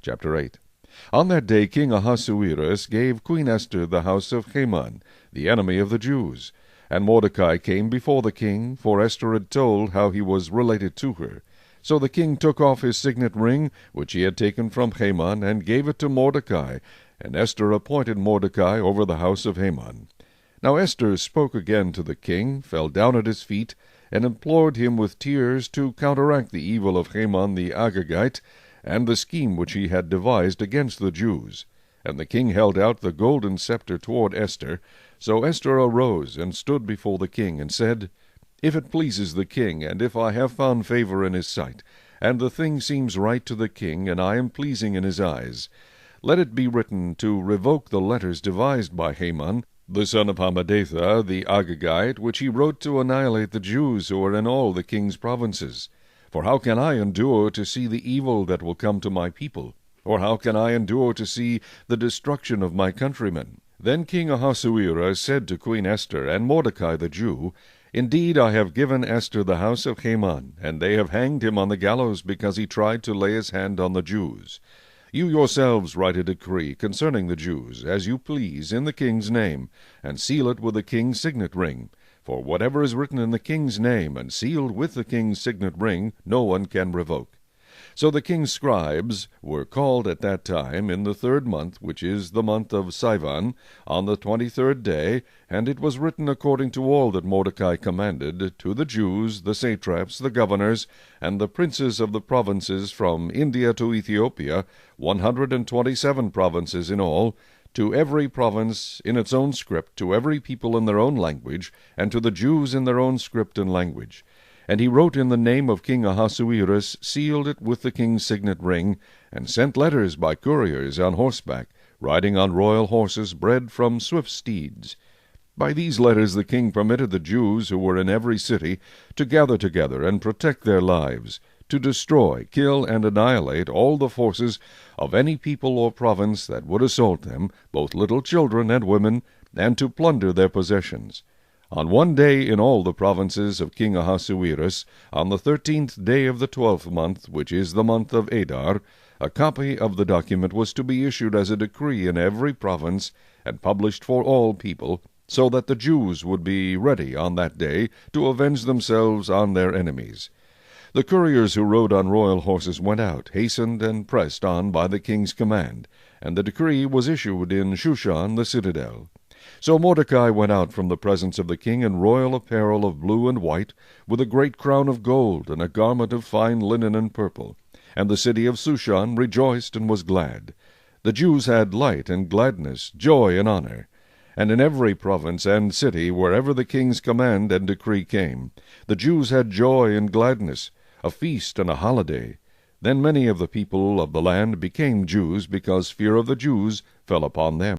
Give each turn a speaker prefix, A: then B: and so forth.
A: Chapter 8. On that day King Ahasuerus gave Queen Esther the house of Haman, the enemy of the Jews. And Mordecai came before the king, for Esther had told how he was related to her. So the king took off his signet ring, which he had taken from Haman, and gave it to Mordecai. And Esther appointed Mordecai over the house of Haman. Now Esther spoke again to the king, fell down at his feet, and implored him with tears to counteract the evil of Haman the Agagite, and the scheme which he had devised against the Jews. And the king held out the golden scepter toward Esther. So Esther arose and stood before the king, and said, If it pleases the king, and if I have found favor in his sight, and the thing seems right to the king, and I am pleasing in his eyes, let it be written to revoke the letters devised by Haman, the son of Hammedatha the Agagite, which he wrote to annihilate the Jews who are in all the king's provinces. For how can I endure to see the evil that will come to my people? Or how can I endure to see the destruction of my countrymen? Then King Ahasuerus said to Queen Esther and Mordecai the Jew, Indeed, I have given Esther the house of Haman, and they have hanged him on the gallows because he tried to lay his hand on the Jews. You yourselves write a decree concerning the Jews, as you please, in the king's name, and seal it with the king's signet ring. For whatever is written in the king's name, and sealed with the king's signet ring, no one can revoke. So the king's scribes were called at that time in the 3rd month, which is the month of Sivan, on the 23rd day, and it was written according to all that Mordecai commanded, to the Jews, the satraps, the governors, and the princes of the provinces from India to Ethiopia, 127 provinces in all, to every province in its own script, to every people in their own language, and to the Jews in their own script and language. And he wrote in the name of King Ahasuerus, sealed it with the king's signet ring, and sent letters by couriers on horseback, riding on royal horses bred from swift steeds. By these letters the king permitted the Jews who were in every city to gather together and protect their lives, to destroy, kill, and annihilate all the forces of any people or province that would assault them, both little children and women, and to plunder their possessions. On one day in all the provinces of King Ahasuerus, on the 13th day of the 12th month, which is the month of Adar, a copy of the document was to be issued as a decree in every province, and published for all people, so that the Jews would be ready on that day to avenge themselves on their enemies. The couriers who rode on royal horses went out, hastened and pressed on by the king's command, and the decree was issued in Shushan the citadel. So Mordecai went out from the presence of the king in royal apparel of blue and white, with a great crown of gold, and a garment of fine linen and purple. And the city of Shushan rejoiced and was glad. The Jews had light and gladness, joy and honor. And in every province and city, wherever the king's command and decree came, the Jews had joy and gladness, a feast and a holiday. Then many of the people of the land became Jews, because fear of the Jews fell upon them.